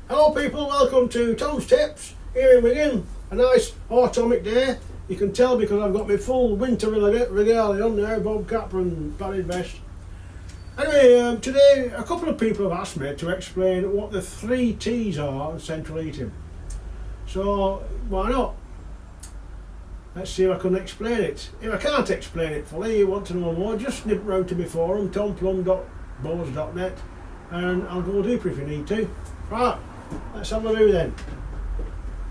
Hello people, welcome to Tom's Tips here in Wigan. A nice autumnic day. You can tell because I've got my full winter regalia on there, bob cap and padded vest. Anyway, today a couple of people have asked me to explain what the 3 T's are in central heating. So why not? Let's see if I can explain it. If I can't explain it fully, you want to know more, just snip round to my forum, tomplum.bows.net, and I'll go deeper if you need to. Right, let's have a do then.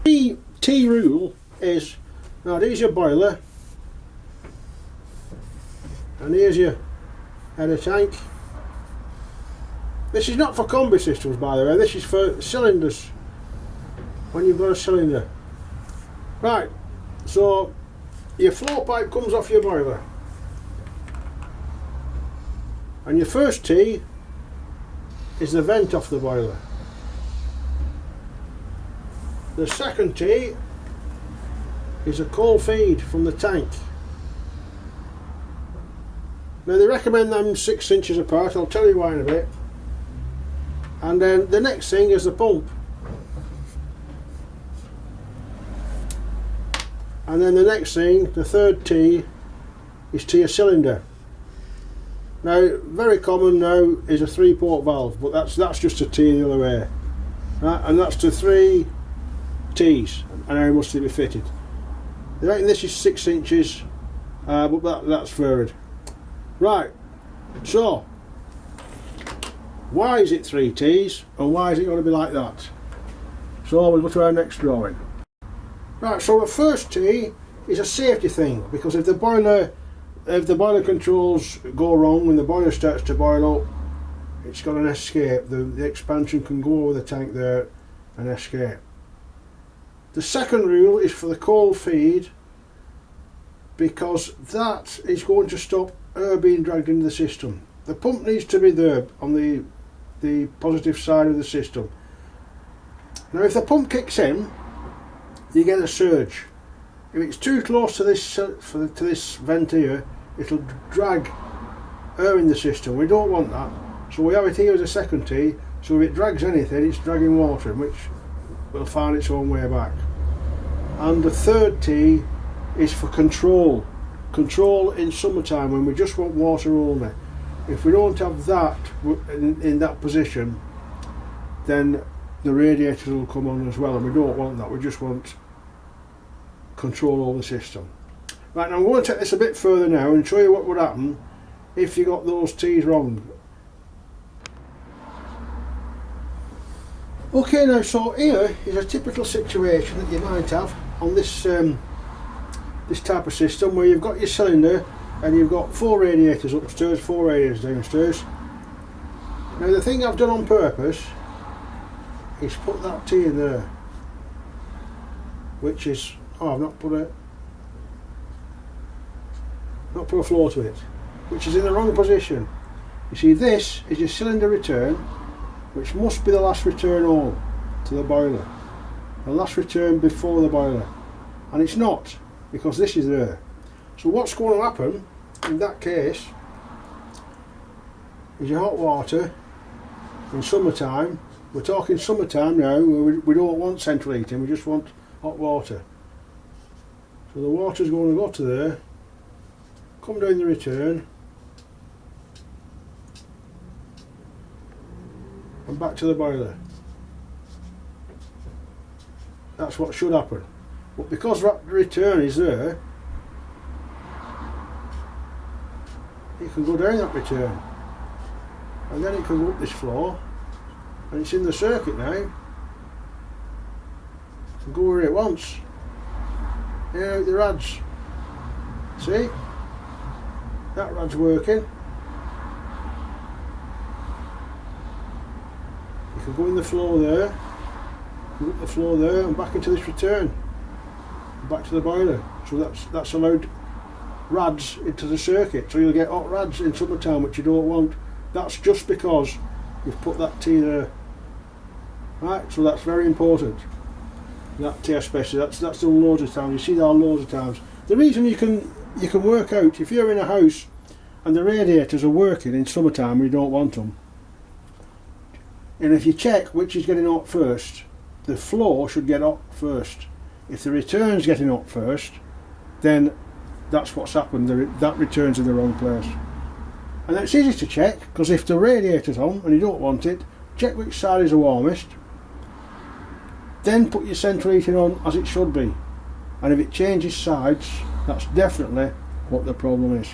The T rule is, now here's your boiler, and here's your header tank. This is not for combi systems, by the way, this is for cylinders, when you've got a cylinder. Right, so your flow pipe comes off your boiler, and your first T is the vent off the boiler. The second T is a cold feed from the tank. Now they recommend them 6 inches apart, I'll tell you why in a bit. And then the next thing is the pump. And then the next thing, the third T, is to your cylinder. Now very common now is a 3-port valve, but that's just a T the other way. Right? And that's to 3 T's, and how must it be fitted? I reckon this is 6 inches, but that's varied. Right, so why is it 3 T's and why is it going to be like that? So we'll go to our next drawing. Right, so the first T is a safety thing, because if the boiler controls go wrong, when the boiler starts to boil up, it's got an escape. The expansion can go over the tank there and escape. The second rule is for the cold feed, because that is going to stop air being dragged into the system. The pump needs to be there on the positive side of the system. Now if the pump kicks in, you get a surge. If it's too close to this vent here, it'll drag air in the system. We don't want that, so we have it here as a second T, so if it drags anything, it's dragging water, which will find its own way back. And the third T is for control. Control in summertime, when we just want water only. If we don't have that in that position, then the radiators will come on as well, and we don't want that. We just want control over the system. Right, now I'm going to take this a bit further now and show you what would happen if you got those T's wrong. Okay, now so here is a typical situation that you might have on this this type of system, where you've got your cylinder and you've got 4 radiators upstairs, 4 radiators downstairs. Now the thing I've done on purpose is put that T in there, which is, I've not put a flow to it, which is in the wrong position. You see, this is your cylinder return, which must be the last return home to the boiler, the last return before the boiler, and it's not, because this is there. So what's going to happen in that case is your hot water in summertime. We're talking summertime now, where we don't want central heating, we just want hot water. So the water's going to go to there, come down the return, and back to the boiler. That's what should happen. But because that return is there, it can go down that return, and then it can go up this floor, and it's in the circuit now. It can go where it wants. Here out the rads. See? That rad's working. You can go in the floor there, go up the floor there, and back into this return, back to the boiler. So that's allowed rads into the circuit, so you'll get hot rads in summertime, which you don't want. That's just because you've put that T there. Right, so that's very important. That T especially, that's done loads of times. You see that loads of times. The reason you can work out, if you're in a house and the radiators are working in summertime, you don't want them, And if you check which is getting hot first, the flow should get hot first. If the return's getting hot first, then that's what's happened, that return's in the wrong place. And it's easy to check, because if the radiator's on and you don't want it, check which side is the warmest, then put your central heating on as it should be. And if it changes sides, that's definitely what the problem is.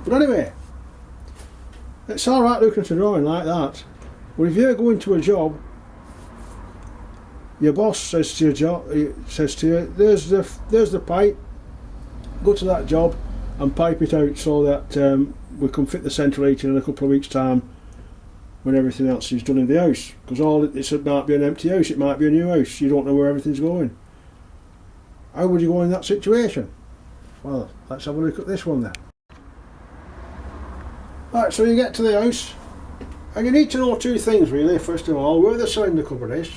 But anyway, it's alright looking at a drawing like that. But if you're going to a job, your boss says to you, there's the pipe, go to that job and pipe it out so that we can fit the central heating in a couple of weeks' time when everything else is done in the house. Because it might be an empty house, it might be a new house, you don't know where everything's going. How would you go in that situation? Well, let's have a look at this one then. Right, so you get to the house, and you need to know two things really. First of all, where the cylinder cupboard is.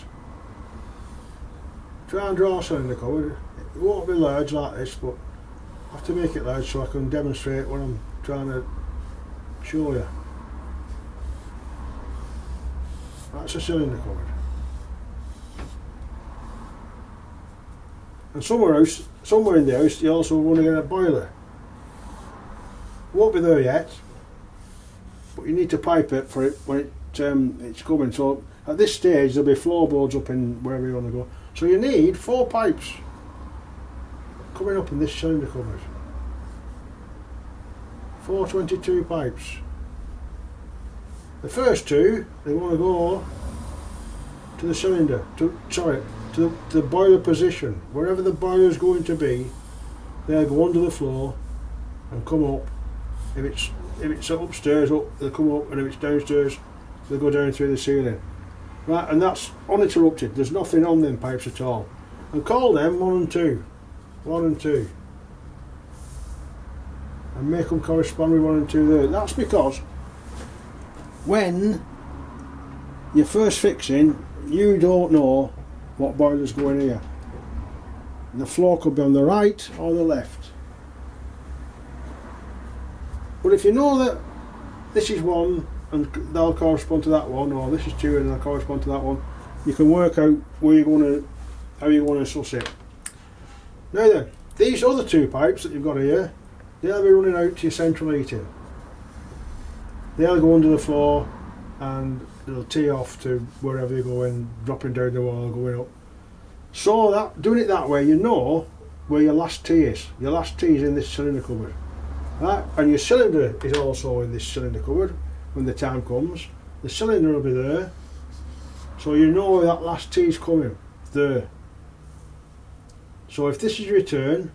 Try and draw a cylinder cupboard. It won't be large like this, but I have to make it large so I can demonstrate what I'm trying to show you. That's a cylinder cupboard. And somewhere in the house you also want to get a boiler. Won't be there yet, but you need to pipe it for it when it's coming. So at this stage there'll be floorboards up in wherever you want to go. So you need 4 pipes coming up in this cylinder cupboard. 422 pipes. The first 2, they want to go to the cylinder, to the boiler position. Wherever the boiler is going to be, they'll go under the floor and come up. If it's upstairs, they'll come up, and if it's downstairs, they'll go down through the ceiling. Right, and that's uninterrupted. There's nothing on them pipes at all. And call them 1 and 2. 1 and 2. And make them correspond with 1 and 2 there. That's because when you're first fixing, you don't know what boiler's going here. And the floor could be on the right or the left. But if you know that this is 1 and they'll correspond to that one, or this is 2 and they'll correspond to that one, you can work out how you're going to suss it. Now then, these other 2 pipes that you've got here, they'll be running out to your central heating. They'll go under the floor and they'll tee off to wherever you're going, dropping down the wall, going up. So that doing it that way, you know where your last tee is. Your last tee is in this cylinder cupboard. Right? And your cylinder is also in this cylinder cupboard when the time comes. The cylinder will be there. So you know where that last tee is coming. There. So if this is your return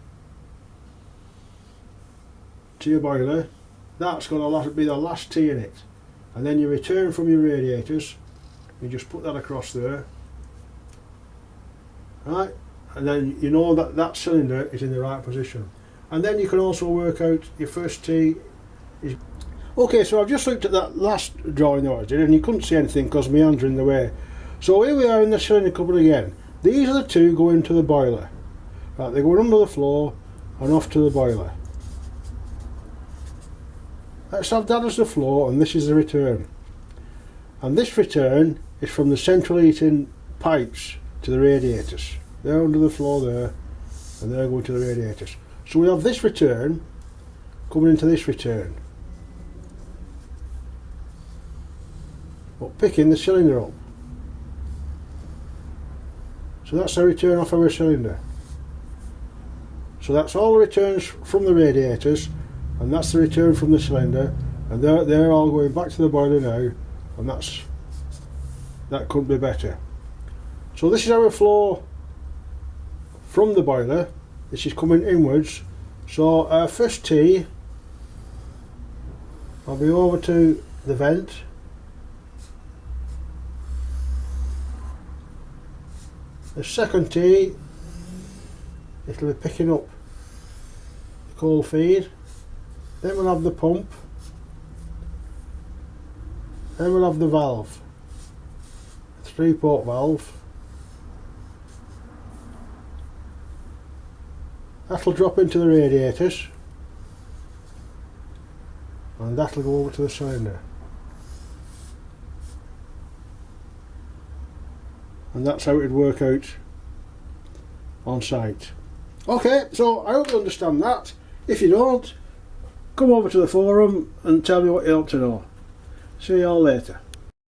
to your boiler, that's going to be the last tee in it. And then you return from your radiators, you just put that across there. Right? And then you know that that cylinder is in the right position. And then you can also work out your first tee is... Okay, so I've just looked at that last drawing that I did, and you couldn't see anything because my hands are in the way. So here we are in the cylinder cupboard again. These are the 2 going to the boiler. Right, they're going under the floor and off to the boiler. Let's have that as the floor, and this is the return. And this return is from the central heating pipes to the radiators. They're under the floor there, and they're going to the radiators. So we have this return coming into this return, but picking the cylinder up. So that's the return off of a cylinder. So that's all the returns from the radiators, and that's the return from the cylinder, and they're all going back to the boiler now, and that couldn't be better. So this is our flow from the boiler. This is coming inwards. So our first tee will be over to the vent. The second tee, it'll be picking up the coal feed. Then we'll have the pump. Then we'll have the valve, the 3-port valve. That'll drop into the radiators, and that'll go over to the cylinder. and that's how it'd work out on site. Okay, so I hope you understand that. If you don't, come over to the forum and tell me what you want to know. See you all later.